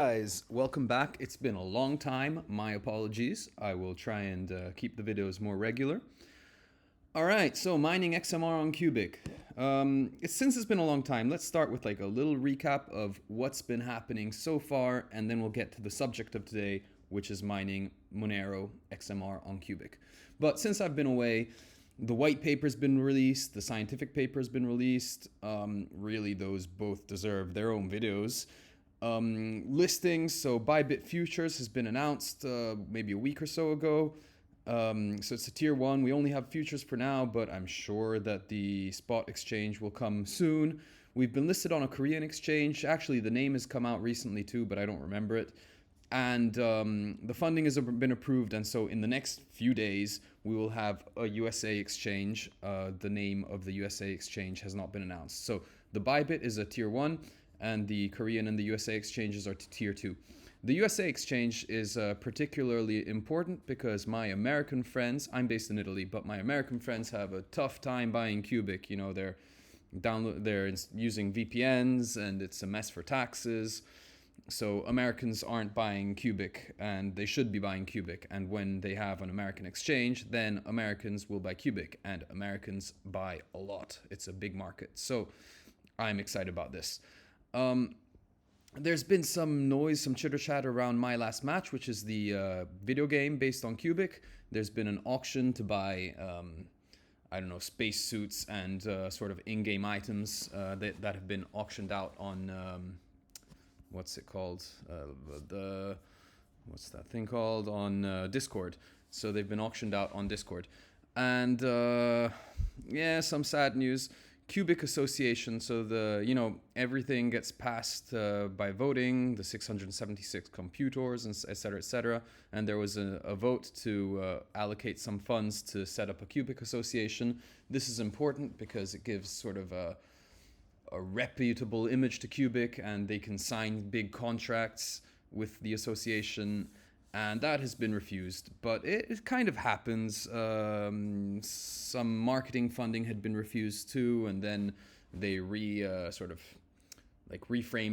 Guys, welcome back. It's been a long time. My apologies. I will try and keep the videos more regular. All right, so mining XMR on QUBIC. Since it's been a long time, let's start with like a little recap of what's been happening so far, and then we'll get to the subject of today, which is mining Monero XMR on QUBIC. But since I've been away, the white paper's been released, the scientific paper's been released. Really, those both deserve their own videos. Listings, so Bybit Futures has been announced maybe a week or so ago. So it's a tier 1. We only have futures for now, but I'm sure that the spot exchange will come soon. We've been listed on a Korean exchange. Actually, the name has come out recently too, but I don't remember it. And the funding has been approved, and so in the next few days we will have a USA exchange. The name of the USA exchange has not been announced. So the Bybit is a tier 1, and the Korean and the USA exchanges are tier 2. The USA exchange is particularly important because my American friends, I'm based in Italy, but my American friends have a tough time buying QUBIC. You know, they're using VPNs, and it's a mess for taxes. So Americans aren't buying QUBIC, and they should be buying QUBIC. And when they have an American exchange, then Americans will buy QUBIC, and Americans buy a lot. It's a big market. So I'm excited about this. There's been some noise, some chitter chatter around My Last Match, which is the video game based on QUBIC. There's been an auction to buy, I don't know, spacesuits and sort of in-game items that have been auctioned out on, what's it called? What's that thing called? On Discord. So they've been auctioned out on Discord. And yeah, some sad news. QUBIC Association, so everything gets passed by voting, the 676 computers, and et cetera, and there was a vote to allocate some funds to set up a QUBIC Association. This is important because it gives sort of a reputable image to QUBIC, and they can sign big contracts with the association. And that has been refused, but it kind of happens. Some marketing funding had been refused too, and then they reframed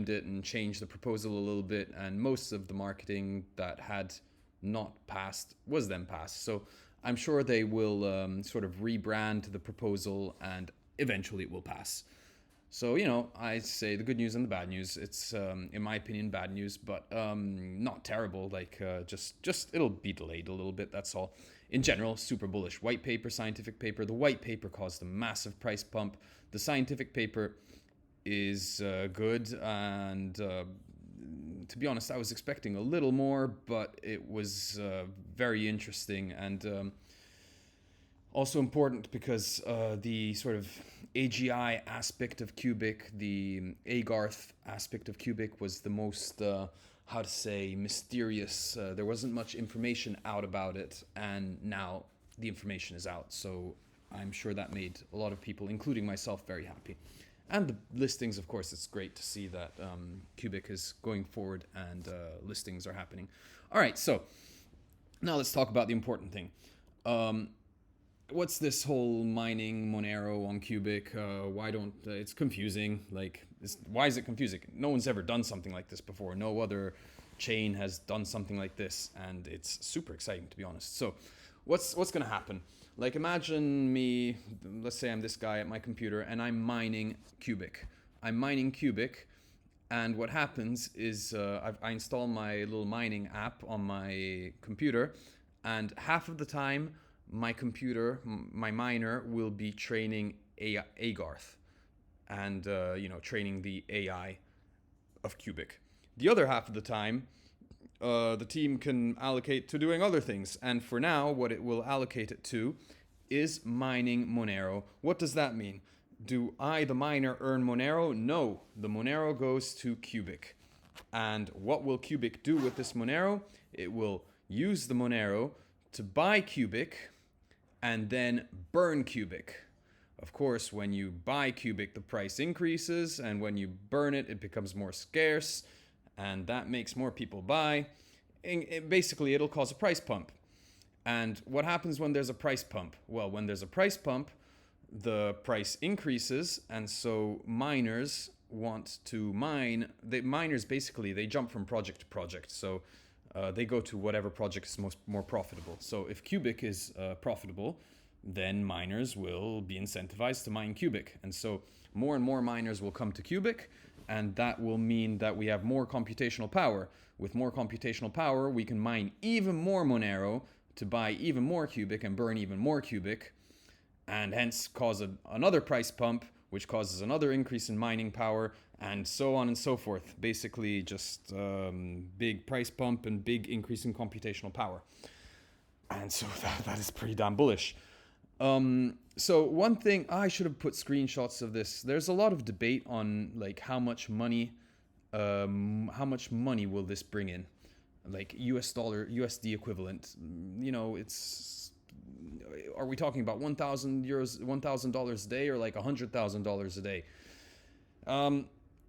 it and changed the proposal a little bit, and most of the marketing that had not passed was then passed. So I'm sure they will sort of rebrand the proposal, and eventually it will pass. So, I say the good news and the bad news. It's, in my opinion, bad news, but not terrible. Like, just it'll be delayed a little bit, that's all. In general, super bullish. White paper, scientific paper. The white paper caused a massive price pump. The scientific paper is good, and to be honest, I was expecting a little more, but it was very interesting, and also important because the sort of AGI aspect of QUBIC, the Agarth aspect of QUBIC was the most, mysterious. There wasn't much information out about it, and now the information is out. So I'm sure that made a lot of people, including myself, very happy. And the listings, of course, it's great to see that QUBIC is going forward and listings are happening. All right, so now let's talk about the important thing. What's this whole mining Monero on QUBIC? It's confusing. Why is it confusing? No one's ever done something like this before. No other chain has done something like this, and it's super exciting, to be honest. So what's going to happen? Like, imagine me, let's say I'm this guy at my computer, and I'm mining QUBIC. And what happens is I install my little mining app on my computer, and half of the time, my computer, my miner, will be training Agarth and, training the AI of QUBIC. The other half of the time, the team can allocate to doing other things. And for now, what it will allocate it to is mining Monero. What does that mean? Do I, the miner, earn Monero? No, the Monero goes to QUBIC. And what will QUBIC do with this Monero? It will use the Monero to buy QUBIC and then burn QUBIC. Of course, when you buy QUBIC, the price increases, and when you burn it, it becomes more scarce, and that makes more people buy. Basically, it'll cause a price pump. And what happens when there's a price pump? Well, when there's a price pump, the price increases, and so miners want to mine, the miners basically, they jump from project to project. So they go to whatever project is more profitable. So if QUBIC is profitable, then miners will be incentivized to mine QUBIC. And so more and more miners will come to QUBIC, and that will mean that we have more computational power. With more computational power, we can mine even more Monero to buy even more QUBIC and burn even more QUBIC, and hence cause another price pump, which causes another increase in mining power, and so on and so forth. Basically, just big price pump and big increase in computational power. And so that is pretty damn bullish. So one thing, I should have put screenshots of this. There's a lot of debate on like how much money will this bring in, like USD equivalent. You know, are we talking about 1,000 euros, $1,000 a day, or like $100,000 a day?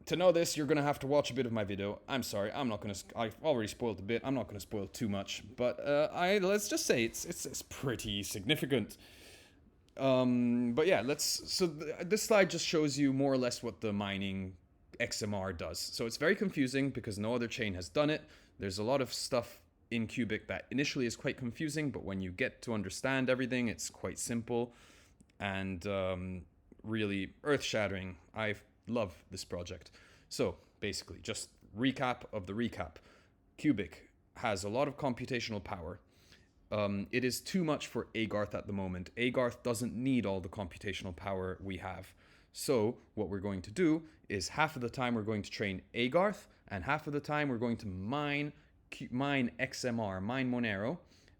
To know this, you're gonna have to watch a bit of my video. I'm sorry, I've already spoiled a bit. I'm not gonna spoil too much, but let's just say it's pretty significant. But yeah, this slide just shows you more or less what the mining XMR does. So it's very confusing because no other chain has done it. There's a lot of stuff in QUBIC that initially is quite confusing, but when you get to understand everything, it's quite simple and really earth-shattering. I love this project. So basically, just recap of the recap. QUBIC has a lot of computational power. It is too much for Agarth at the moment. Agarth doesn't need all the computational power we have. So what we're going to do is half of the time we're going to train Agarth, and half of the time we're going to mine XMR, mine Monero.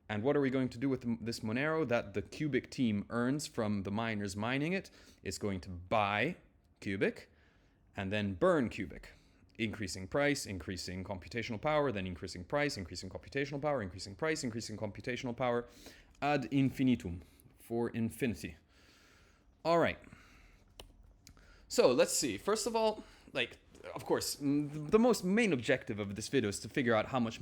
And what are we going to do with this Monero that the QUBIC team earns from the miners mining it? It's going to buy QUBIC and then burn QUBIC. Increasing price, increasing computational power, then increasing price, increasing computational power, increasing price, increasing computational power, ad infinitum, for infinity. All right. So let's see. First of all, like, of course, the main objective of this video is to figure out what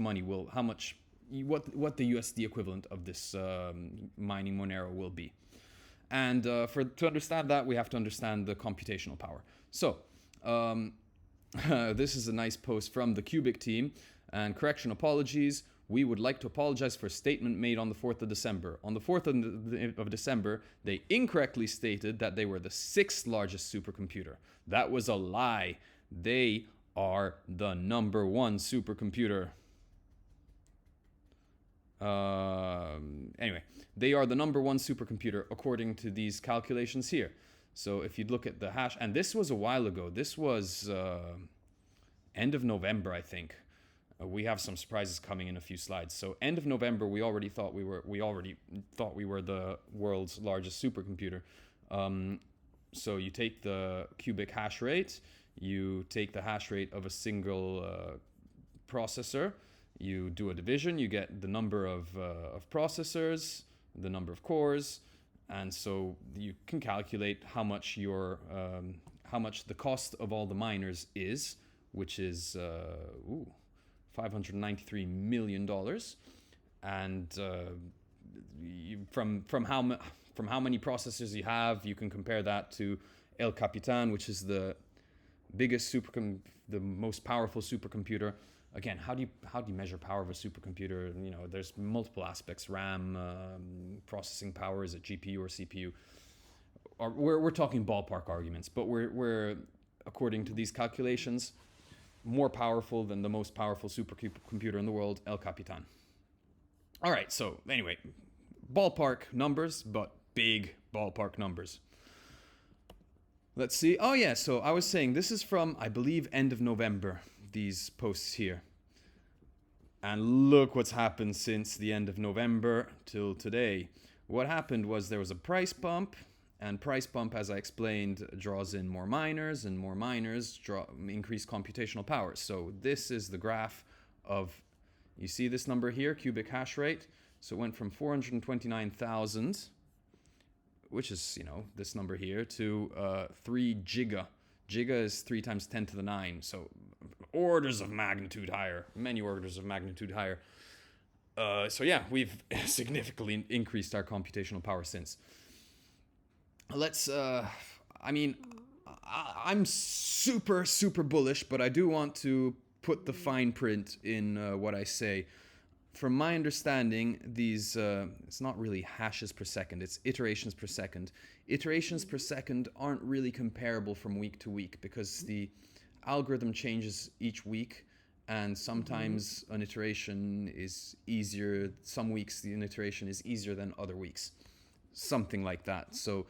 the USD equivalent of this mining Monero will be. And to understand that, we have to understand the computational power. So, this is a nice post from the QUBIC team. And correction, apologies. We would like to apologize for a statement made on the 4th of December. On the 4th of December, they incorrectly stated that they were the 6th largest supercomputer. That was a lie. They are the #1 supercomputer. Anyway, they are the #1 supercomputer according to these calculations here. So if you look at the hash, and this was a while ago. This was end of November, I think. We have some surprises coming in a few slides. So end of November, we already thought we were the world's largest supercomputer. So you take the QUBIC hash rate, you take the hash rate of a single processor, you do a division, you get the number of processors, the number of cores, and so you can calculate how much the cost of all the miners is, which is $593 million, and from how many processors you have, you can compare that to El Capitan, which is the biggest the most powerful supercomputer. Again, how do you measure power of a supercomputer? You know, there's multiple aspects: RAM, processing power. Is it GPU or CPU? We're talking ballpark arguments, but we're according to these calculations, more powerful than the most powerful supercomputer in the world, El Capitan. All right, so anyway, ballpark numbers, but big ballpark numbers. Let's see. Oh yeah, so I was saying this is from, I believe, end of November, these posts here. And look what's happened since the end of November till today. What happened was there was a price bump, and price bump, as I explained, draws in more miners, and more miners increase computational power. So this is the graph of, you see this number here, QUBIC hash rate. So it went from 429,000, which is, you know, this number here, to 3 giga. Giga is 3 times 10 to the 9, so orders of magnitude higher, many orders of magnitude higher. So yeah, we've significantly increased our computational power since. Let's, I mean, I'm super, super bullish, but I do want to put the fine print in what I say. From my understanding, these, it's not really hashes per second, it's iterations per second. Iterations per second aren't really comparable from week to week because the algorithm changes each week, and sometimes an iteration is easier. Some weeks the iteration is easier than other weeks. Something like that. So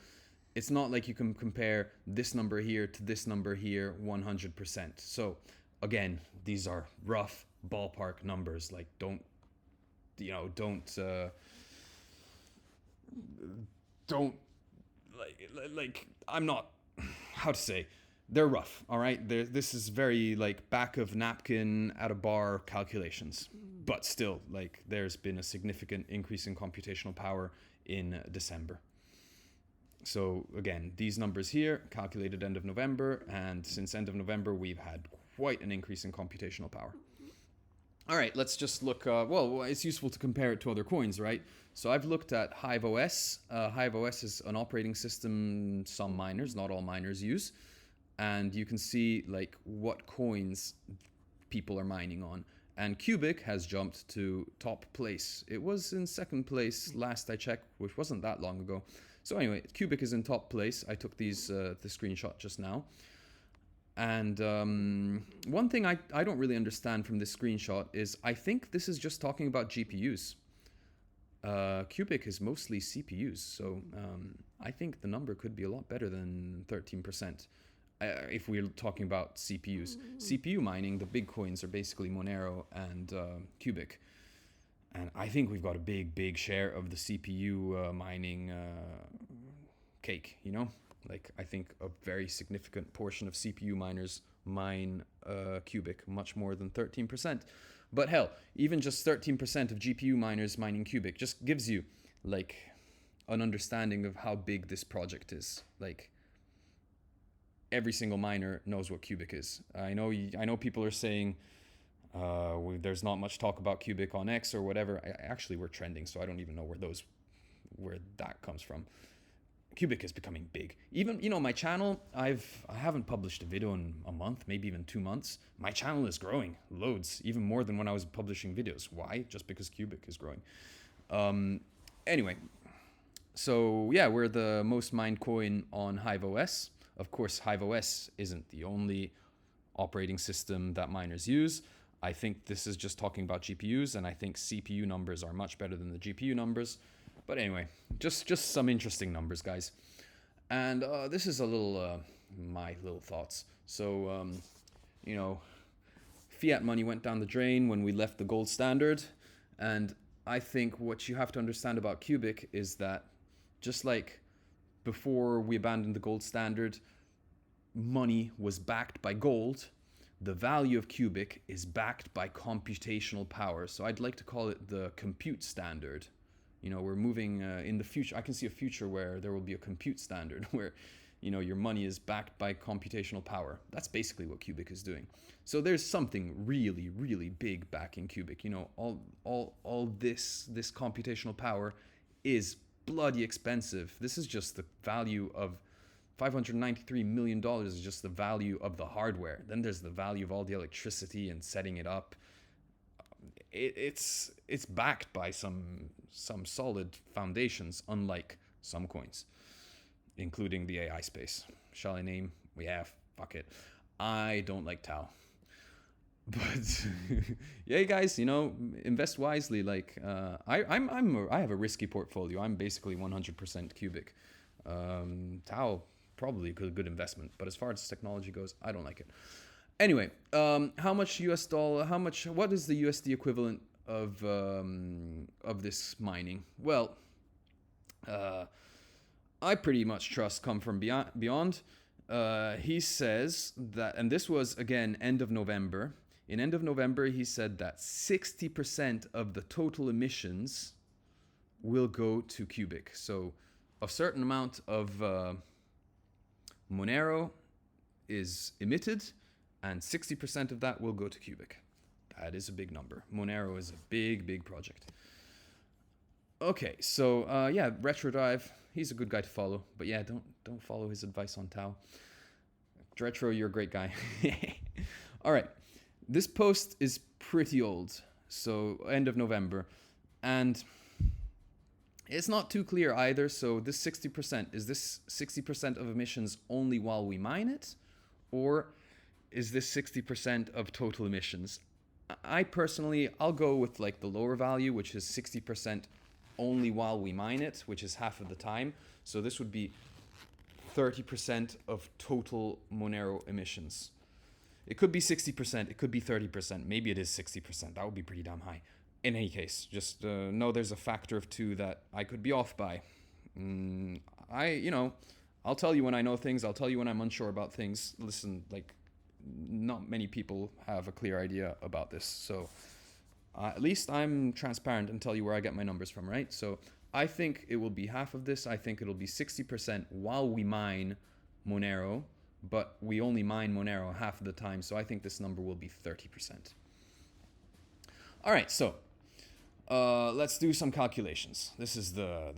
it's not like you can compare this number here to this number here 100%. So again, these are rough ballpark numbers. Like don't like I'm not, how to say, they're rough, all right? This is very like back of napkin at a bar calculations, but still, like there's been a significant increase in computational power in December. So again, these numbers here calculated end of November, and since end of November we've had quite an increase in computational power. All right, let's just look. Well, it's useful to compare it to other coins, right? So I've looked at Hive OS. Hive OS is an operating system some miners, not all miners, use. And you can see like what coins people are mining on. And QUBIC has jumped to top place. It was in second place last I checked, which wasn't that long ago. So anyway, QUBIC is in top place. I took the screenshot just now. And one thing I don't really understand from this screenshot is I think this is just talking about GPUs. QUBIC is mostly CPUs, so I think the number could be a lot better than 13%. If we're talking about CPUs. CPU mining, the big coins are basically Monero and QUBIC. And I think we've got a big share of the CPU mining cake, you know? Like, I think a very significant portion of CPU miners mine QUBIC, much more than 13%. But hell, even just 13% of GPU miners mining QUBIC just gives you, like, an understanding of how big this project is. Like, every single miner knows what QUBIC is. I know people are saying there's not much talk about QUBIC on X or whatever. Actually, we're trending, so I don't even know where that comes from. QUBIC is becoming big. Even, you know, my channel, I haven't published a video in a month, maybe even 2 months. My channel is growing loads, even more than when I was publishing videos. Why? Just because QUBIC is growing. Anyway, so yeah, we're the most mined coin on Hive OS. Of course, Hive OS isn't the only operating system that miners use. I think this is just talking about GPUs, and I think CPU numbers are much better than the GPU numbers. But anyway, just some interesting numbers, guys. And this is a little, my little thoughts. So, you know, fiat money went down the drain when we left the gold standard. And I think what you have to understand about QUBIC is that just like before we abandoned the gold standard, money was backed by gold. The value of QUBIC is backed by computational power. So I'd like to call it the compute standard. You know, we're moving in the future. I can see a future where there will be a compute standard where, you know, your money is backed by computational power. That's basically what QUBIC is doing. So there's something really, really big backing QUBIC. You know, all this computational power is bloody expensive. This is just the value of $593 million is just the value of the hardware. Then there's the value of all the electricity and setting it up. It's backed by some solid foundations, unlike some coins, including the AI space. Shall I name? Yeah, fuck it. I don't like Tau. But yeah, guys, you know, invest wisely. Like I have a risky portfolio. I'm basically 100% QUBIC. Tau probably a good investment, but as far as technology goes, I don't like it. Anyway, how much US dollar? What is the USD equivalent of this mining? Well, I pretty much trust Come From Beyond. He says that, and this was again end of November. In end of November, he said that 60% of the total emissions will go to QUBIC. So a certain amount of Monero is emitted, and 60% of that will go to QUBIC. That is a big number. Monero is a big project. Okay, so yeah, RetroDrive, he's a good guy to follow. But yeah, don't follow his advice on Tau. Dretro, you're a great guy. All right. This post is pretty old, so end of November. And it's not too clear either. So this 60%, is this 60% of emissions only while we mine it? Or is this 60% of total emissions? I personally, I'll go with like the lower value, which is 60% only while we mine it, which is half of the time. So this would be 30% of total Monero emissions. It could be 60%, it could be 30%, maybe it is 60%. That would be pretty damn high. In any case, just know there's a factor of 2 that I could be off by. I'll tell you when I know things, I'll tell you when I'm unsure about things. Listen, like, not many people have a clear idea about this, so at least I'm transparent and tell you where I get my numbers from, right? So I think it will be half of this. I think it'll be 60% while we mine Monero, but we only mine Monero half of the time, so I think this number will be 30%. All right, so let's do some calculations. This is the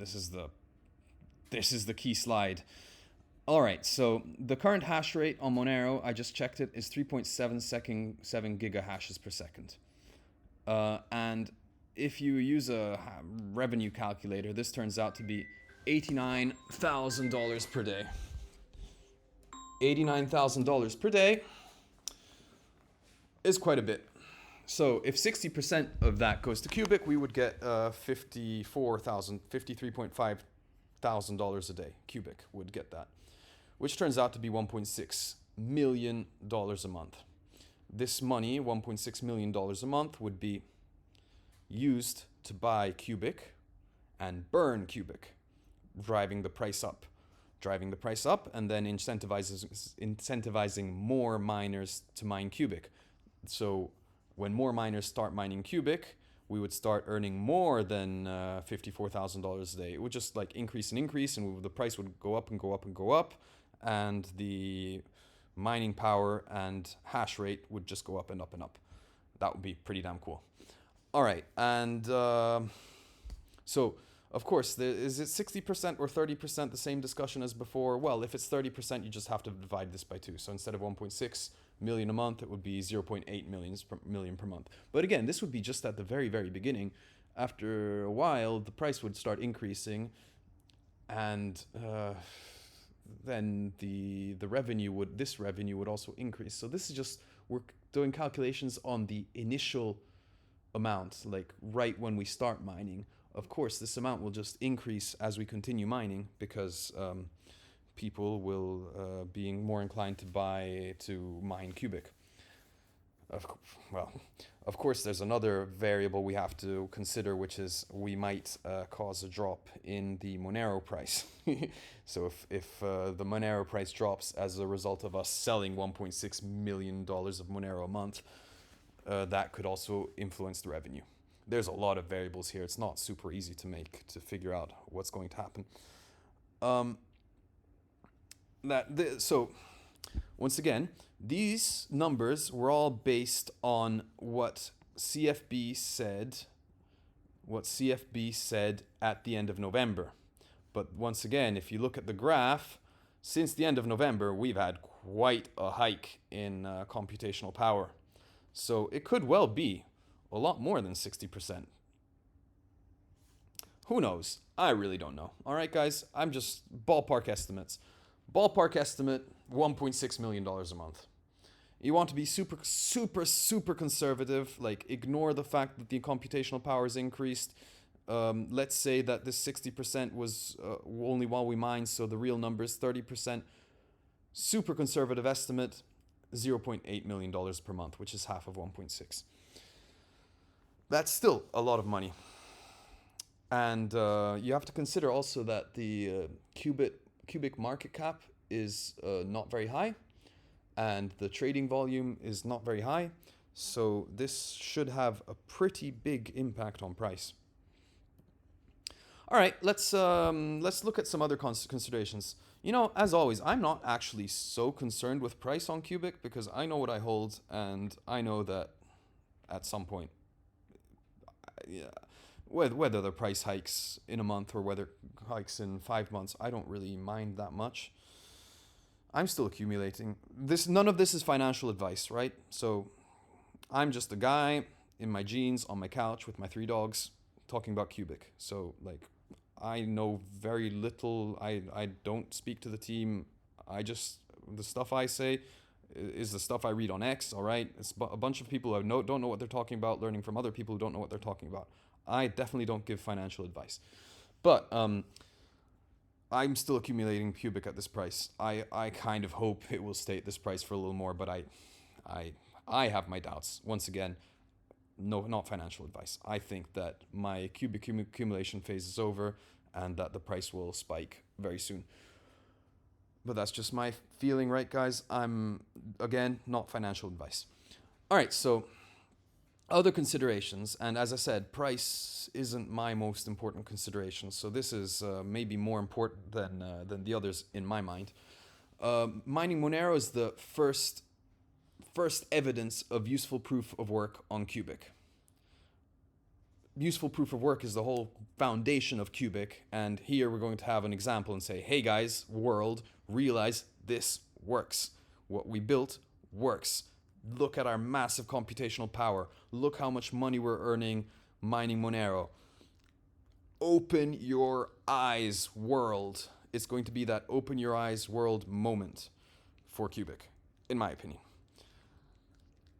key slide. All right, so the current hash rate on Monero, I just checked it, is 3.7 gigahashes per second. And if you use a revenue calculator, this turns out to be $89,000 per day. $89,000 per day is quite a bit. So if 60% of that goes to QUBIC, we would get $53.5 thousand a day. QUBIC would get that, which turns out to be $1.6 million a month. This money, $1.6 million a month, would be used to buy QUBIC and burn QUBIC, driving the price up, and then incentivizing more miners to mine QUBIC. So when more miners start mining QUBIC, we would start earning more than $54,000 a day. It would just like increase, and the price would go up and go up and go up, and the mining power and hash rate would just go up and up and up. That would be pretty damn cool. All right, and so of course, is it 60% or 30%? The same discussion as before. Well, if it's 30%, you just have to divide this by 2. So instead of 1.6 million a month, it would be 0.8 million per month. But again, this would be just at the very, very beginning. After a while, the price would start increasing, and then the revenue would also increase. So this is just, we're doing calculations on the initial amount, like right when we start mining. Of course, this amount will just increase as we continue mining, because people will being more inclined to mine QUBIC. Of course, there's another variable we have to consider, which is we might cause a drop in the Monero price. So if the Monero price drops as a result of us selling $1.6 million of Monero a month, that could also influence the revenue. There's a lot of variables here. It's not super easy to figure out what's going to happen. So once again, these numbers were all based on what CFB said at the end of November. But once again, if you look at the graph, since the end of November, we've had quite a hike in computational power. So it could well be a lot more than 60%. Who knows? I really don't know. All right, guys, I'm just ballpark estimates. Ballpark estimate, $1.6 million a month. You want to be super, super, super conservative, like ignore the fact that the computational power is increased. Let's say that this 60% was only while we mine, so the real number is 30%. Super conservative estimate, $0.8 million per month, which is half of 1.6. That's still a lot of money. And you have to consider also that the QUBIC market cap is not very high, and the trading volume is not very high. So this should have a pretty big impact on price. All right, let's look at some other considerations. You know, as always, I'm not actually so concerned with price on QUBIC, because I know what I hold, and I know that at some point, whether the price hikes in a month or whether hikes in 5 months, I don't really mind that much. I'm still accumulating. None of this is financial advice, right? So I'm just a guy in my jeans on my couch with my 3 dogs talking about QUBIC. So like I know very little. I don't speak to the team. The stuff I say is the stuff I read on X, all right? It's a bunch of people who don't know what they're talking about, learning from other people who don't know what they're talking about. I definitely don't give financial advice. But I'm still accumulating QUBIC at this price. I kind of hope it will stay at this price for a little more, but I have my doubts. Once again, no, not financial advice. I think that my QUBIC accumulation phase is over and that the price will spike very soon. But that's just my feeling, right, guys? I'm, again, not financial advice. All right, so other considerations, and as I said, price isn't my most important consideration, so this is maybe more important than the others in my mind. Mining Monero is the first evidence of useful proof of work on QUBIC. Useful proof of work is the whole foundation of QUBIC, and here we're going to have an example and say, hey guys, world, realize this works. What we built works. Look at our massive computational power. Look how much money we're earning mining Monero. Open your eyes, world. It's going to be that open your eyes world moment for QUBIC, in my opinion.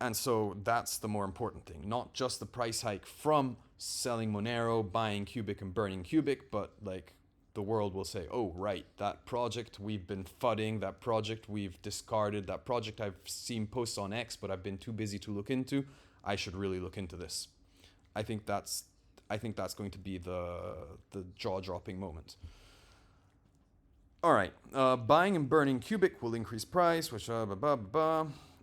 And so that's the more important thing, not just the price hike from selling Monero, buying QUBIC and burning QUBIC, but like the world will say, oh, right, that project we've been fudding, that project we've discarded, that project I've seen posts on X, but I've been too busy to look into, I should really look into this. I think that's going to be the jaw-dropping moment. All right, buying and burning QUBIC will increase price, which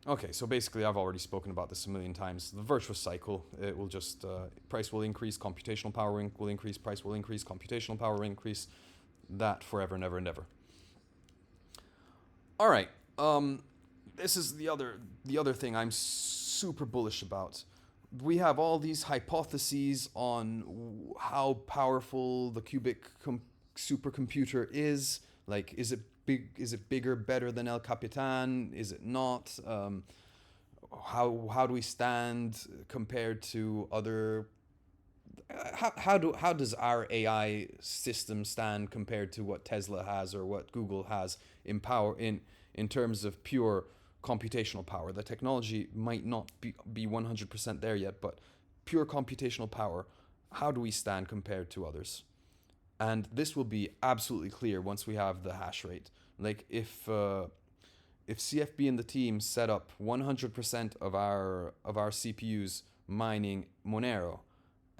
Okay, so basically I've already spoken about this a million times. The virtuous cycle, it will just, price will increase, computational power will increase, price will increase, computational power will increase, that forever and ever and ever. All right, this is the other thing I'm super bullish about. We have all these hypotheses on how powerful the QUBIC supercomputer is. Like, is it big? Is it bigger, better than El Capitan? Is it not? How do we stand compared to other? How does our AI system stand compared to what Tesla has or what Google has in power in terms of pure computational power? The technology might not be 100% there yet, but pure computational power, how do we stand compared to others? And this will be absolutely clear once we have the hash rate. Like if CFB and the team set up 100% of our CPUs mining Monero,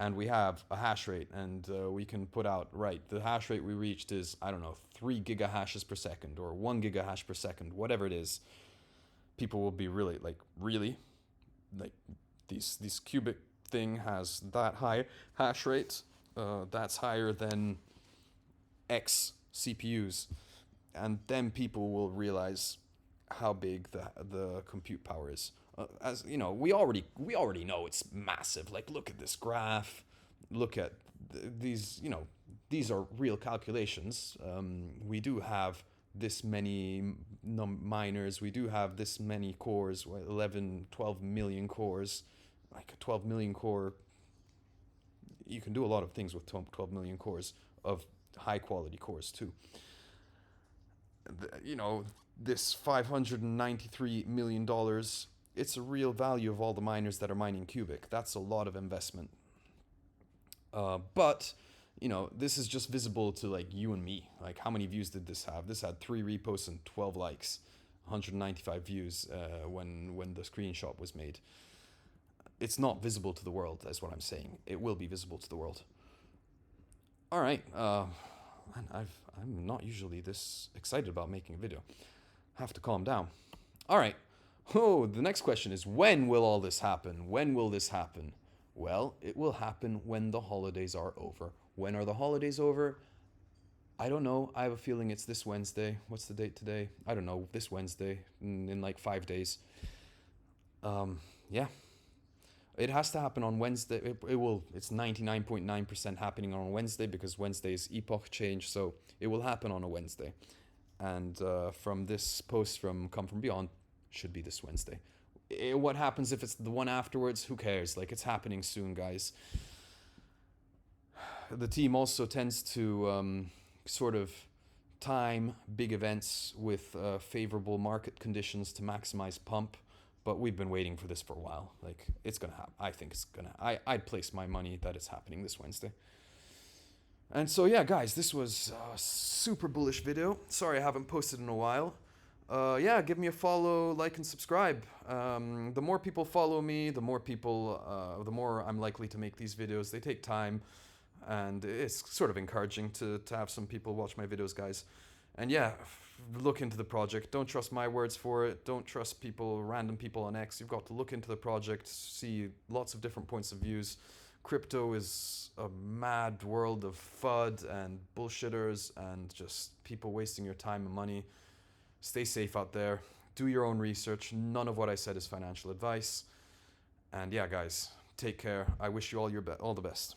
and we have a hash rate, and we can put out, right, the hash rate we reached is, I don't know, 3 gigahashes per second or 1 gigahash per second, whatever it is, people will be really like, really? Like, this QUBIC thing has that high hash rate? That's higher than X CPUs, and then people will realize how big the compute power is. As you know, we already know it's massive. Like, look at this graph. Look at these. You know, these are real calculations. We do have this many miners. We do have this many cores. 12 million cores. Like a 12 million core. You can do a lot of things with 12 million cores of high quality cores too. You know, this $593 million, it's a real value of all the miners that are mining QUBIC. That's a lot of investment. But, you know, this is just visible to like you and me. Like, how many views did this have? This had 3 reposts and 12 likes, 195 views when the screenshot was made. It's not visible to the world, that's what I'm saying. It will be visible to the world. All right, I'm not usually this excited about making a video. Have to calm down. All right. Oh, the next question is, when will all this happen? When will this happen? Well, it will happen when the holidays are over. When are the holidays over? I don't know. I have a feeling it's this Wednesday. What's the date today? I don't know. This Wednesday, in like 5 days. Yeah. It has to happen on Wednesday. It will. It's 99.9% happening on Wednesday because Wednesday is epoch change, so it will happen on a Wednesday. And from this post from Come From Beyond, should be this Wednesday. What happens if it's the one afterwards? Who cares? Like, it's happening soon, guys. The team also tends to sort of time big events with favorable market conditions to maximize pump. But we've been waiting for this for a while. Like, it's gonna happen. I think it's gonna. I'd place my money that it's happening this Wednesday. And so yeah, guys, this was a super bullish video. Sorry I haven't posted in a while. Yeah, give me a follow, like, and subscribe. The more people follow me, the more I'm likely to make these videos. They take time, and it's sort of encouraging to have some people watch my videos, guys. And yeah, look into the project. Don't trust my words for it. Don't trust random people on X. You've got to look into the project, see lots of different points of views. Crypto is a mad world of FUD and bullshitters and just people wasting your time and money. Stay safe out there. Do your own research. None of what I said is financial advice. And yeah, guys, take care. I wish you all the best.